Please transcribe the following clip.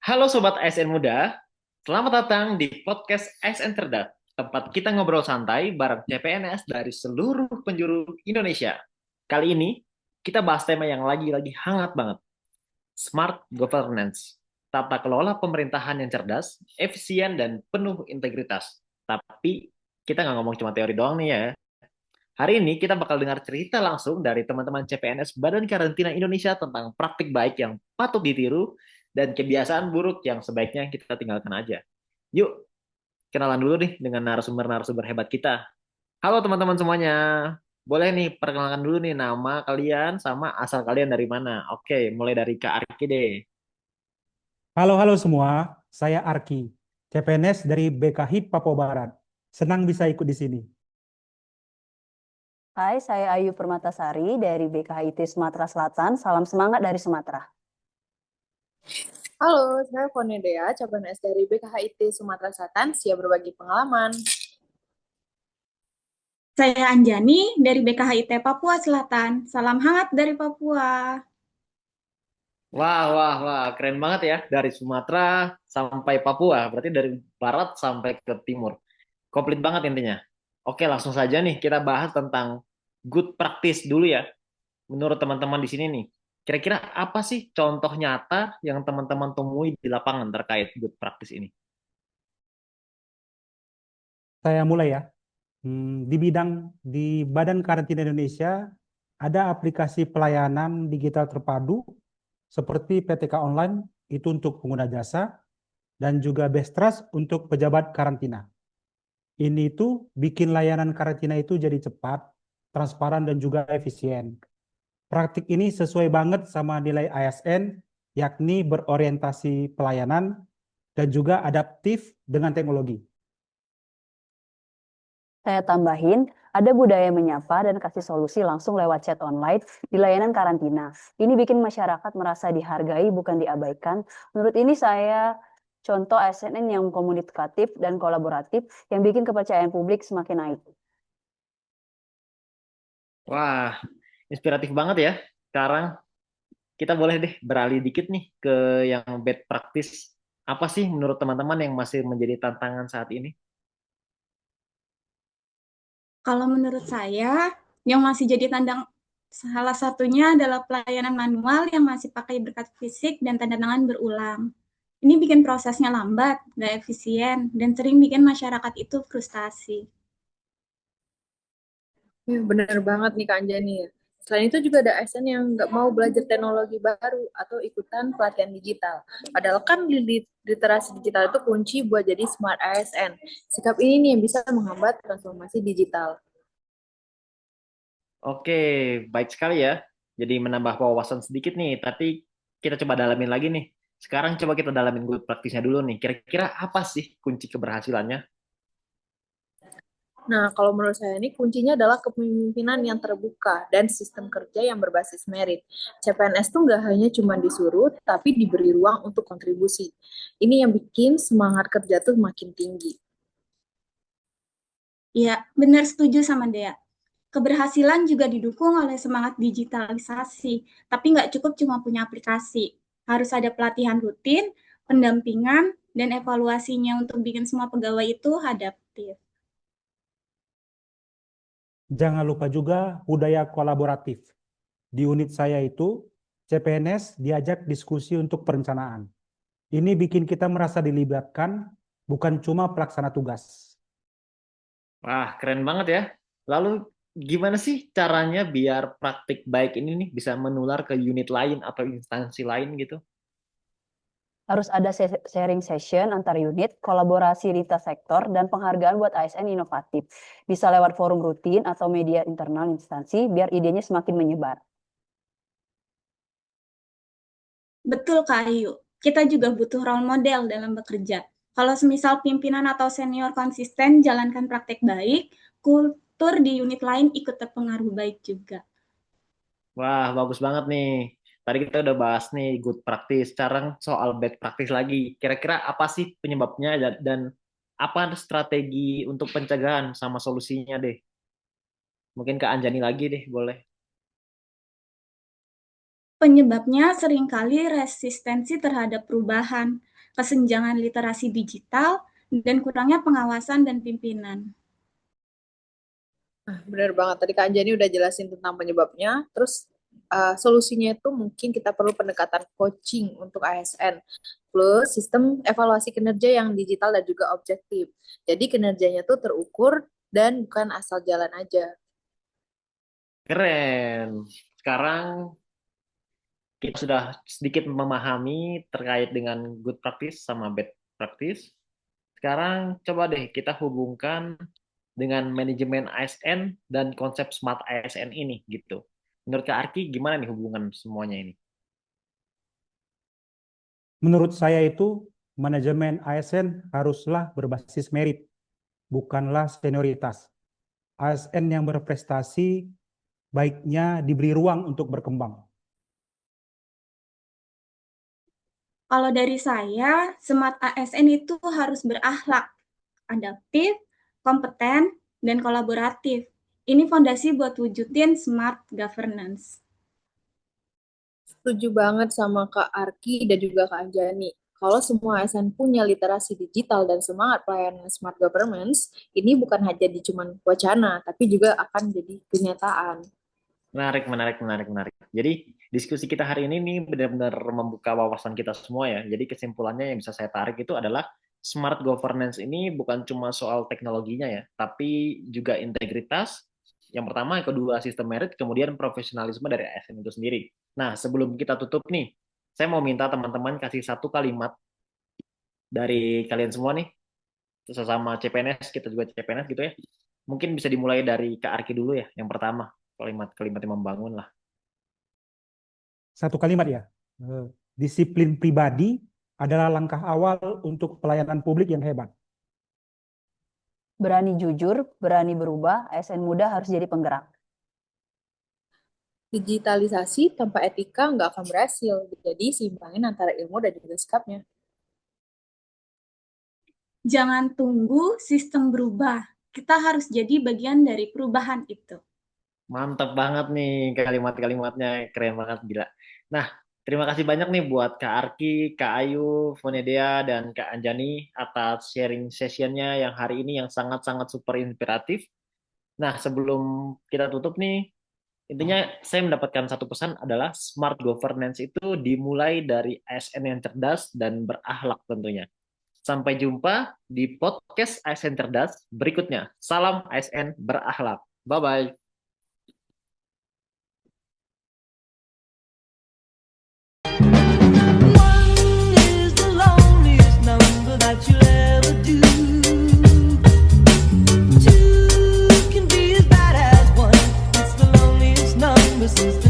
Halo Sobat ASN Muda, selamat datang di podcast ASN Cerdas, tempat kita ngobrol santai bareng CPNS dari seluruh penjuru Indonesia. Kali ini, kita bahas tema yang lagi-lagi hangat banget, Smart Governance, tata kelola pemerintahan yang cerdas, efisien, dan penuh integritas. Tapi, kita nggak ngomong cuma teori doang nih ya. Hari ini kita bakal dengar cerita langsung dari teman-teman CPNS Badan Karantina Indonesia tentang praktik baik yang patut ditiru dan kebiasaan buruk yang sebaiknya kita tinggalkan aja. Yuk, kenalan dulu nih dengan narasumber-narasumber hebat kita. Halo teman-teman semuanya. Boleh nih perkenalkan dulu nih nama kalian sama asal kalian dari mana. Oke, mulai dari Kak Arki deh. Halo semua, saya Arki, CPNS dari BKHIP Papua Barat. Senang bisa ikut di sini. Hai, saya Ayu Permatasari dari BKHIT Sumatera Selatan. Salam semangat dari Sumatera. Halo, saya Fonedea, cabang S dari BKHIT Sumatera Selatan, siap berbagi pengalaman. Saya Anjani dari BKHIT Papua Selatan. Salam hangat dari Papua. Wah, wah, wah, keren banget ya. Dari Sumatera sampai Papua, berarti dari barat sampai ke timur. Komplit banget intinya. Oke, langsung saja nih kita bahas tentang good practice dulu ya. Menurut teman-teman di sini nih, kira-kira apa sih contoh nyata yang teman-teman temui di lapangan terkait good practice ini? Saya mulai ya. Di Badan Karantina Indonesia ada aplikasi pelayanan digital terpadu seperti PTK Online itu untuk pengguna jasa dan juga Best Trust untuk pejabat karantina. Ini itu bikin layanan karantina itu jadi cepat, transparan dan juga efisien. Praktik ini sesuai banget sama nilai ASN, yakni berorientasi pelayanan dan juga adaptif dengan teknologi. Saya tambahin, ada budaya menyapa dan kasih solusi langsung lewat chat online di layanan karantina. Ini bikin masyarakat merasa dihargai, bukan diabaikan. Menurut ini saya contoh ASN yang komunikatif dan kolaboratif yang bikin kepercayaan publik semakin naik. Wah, inspiratif banget ya. Sekarang kita boleh deh beralih dikit nih ke yang bad practice. Apa sih menurut teman-teman yang masih menjadi tantangan saat ini? Kalau menurut saya, yang masih jadi tandang salah satunya adalah pelayanan manual yang masih pakai berkat fisik dan tanda tangan berulang. Ini bikin prosesnya lambat, nggak efisien, dan sering bikin masyarakat itu frustasi. Bener banget nih Kak Anjani ya. Selain itu juga ada ASN yang nggak mau belajar teknologi baru atau ikutan pelatihan digital. Padahal kan literasi digital itu kunci buat jadi smart ASN. Sikap ini nih yang bisa menghambat transformasi digital. Oke, baik sekali ya. Jadi menambah wawasan sedikit nih, tapi kita coba dalamin lagi nih. Sekarang coba kita dalamin good practice-nya dulu nih. Kira-kira apa sih kunci keberhasilannya? Nah, kalau menurut saya ini kuncinya adalah kepemimpinan yang terbuka dan sistem kerja yang berbasis merit. CPNS tuh nggak hanya cuma disuruh, tapi diberi ruang untuk kontribusi. Ini yang bikin semangat kerja tuh makin tinggi. Ya, benar setuju sama Dea. Keberhasilan juga didukung oleh semangat digitalisasi, tapi nggak cukup cuma punya aplikasi. Harus ada pelatihan rutin, pendampingan, dan evaluasinya untuk bikin semua pegawai itu adaptif. Jangan lupa juga budaya kolaboratif. Di unit saya itu, CPNS diajak diskusi untuk perencanaan. Ini bikin kita merasa dilibatkan, bukan cuma pelaksana tugas. Wah, keren banget ya. Lalu gimana sih caranya biar praktik baik ini nih bisa menular ke unit lain atau instansi lain gitu? Harus ada sharing session antar unit, kolaborasi lintas sektor, dan penghargaan buat ASN inovatif. Bisa lewat forum rutin atau media internal instansi biar idenya semakin menyebar. Betul, Kak Ayu. Kita juga butuh role model dalam bekerja. Kalau semisal pimpinan atau senior konsisten jalankan praktek baik, kultur di unit lain ikut terpengaruh baik juga. Wah, bagus banget nih. Tadi kita udah bahas nih good practice. Sekarang soal bad practice lagi. Kira-kira apa sih penyebabnya dan apa strategi untuk pencegahan sama solusinya deh? Mungkin ke Anjani lagi deh, boleh. Penyebabnya seringkali resistensi terhadap perubahan. kesenjangan literasi digital, dan kurangnya pengawasan dan pimpinan. Nah, benar banget. Tadi Kak Anjani udah jelasin tentang penyebabnya. Terus solusinya itu mungkin kita perlu pendekatan coaching untuk ASN. Plus sistem evaluasi kinerja yang digital dan juga objektif. Jadi kinerjanya tuh terukur dan bukan asal jalan aja. Keren. Sekarang kita sudah sedikit memahami terkait dengan good practice sama bad practice. Sekarang coba deh kita hubungkan dengan manajemen ASN dan konsep smart ASN ini gitu. Menurut Kak Arki gimana nih hubungan semuanya ini? Menurut saya itu manajemen ASN haruslah berbasis merit, bukanlah senioritas. ASN yang berprestasi baiknya diberi ruang untuk berkembang. Kalau dari saya, smart ASN itu harus berakhlak, adaptif, kompeten, dan kolaboratif. Ini fondasi buat wujudin smart governance. Setuju banget sama Kak Arki dan juga Kak Anjani. Kalau semua ASN punya literasi digital dan semangat pelayanan smart governance, ini bukan hanya jadi cuman wacana, tapi juga akan jadi kenyataan. Menarik. Jadi diskusi kita hari ini nih benar-benar membuka wawasan kita semua ya. Jadi kesimpulannya yang bisa saya tarik itu adalah smart governance ini bukan cuma soal teknologinya ya, tapi juga integritas. Yang pertama, yang kedua sistem merit, kemudian profesionalisme dari ASN itu sendiri. Nah, sebelum kita tutup nih, saya mau minta teman-teman kasih satu kalimat dari kalian semua nih, sesama CPNS, kita juga CPNS gitu ya. Mungkin bisa dimulai dari Kak Arki dulu ya, yang pertama. Kalimat-kalimat yang membangun lah. Satu kalimat ya, disiplin pribadi adalah langkah awal untuk pelayanan publik yang hebat. Berani jujur, berani berubah, ASN muda harus jadi penggerak. Digitalisasi tanpa etika nggak akan berhasil. Jadi seimbangin antara ilmu dan juga sikapnya. Jangan tunggu sistem berubah. Kita harus jadi bagian dari perubahan itu. Mantap banget nih kalimat-kalimatnya, keren banget, gila. Nah, terima kasih banyak nih buat Kak Arki, Kak Ayu, Fonedea, dan Kak Anjani atas sharing sessionnya yang hari ini yang sangat-sangat super inspiratif. Nah, sebelum kita tutup nih, intinya saya mendapatkan satu pesan adalah smart governance itu dimulai dari ASN yang cerdas dan berakhlak tentunya. Sampai jumpa di podcast ASN Cerdas berikutnya. Salam ASN berakhlak. Bye-bye. That you'll ever do. Two can be as bad as one. It's the loneliest number since the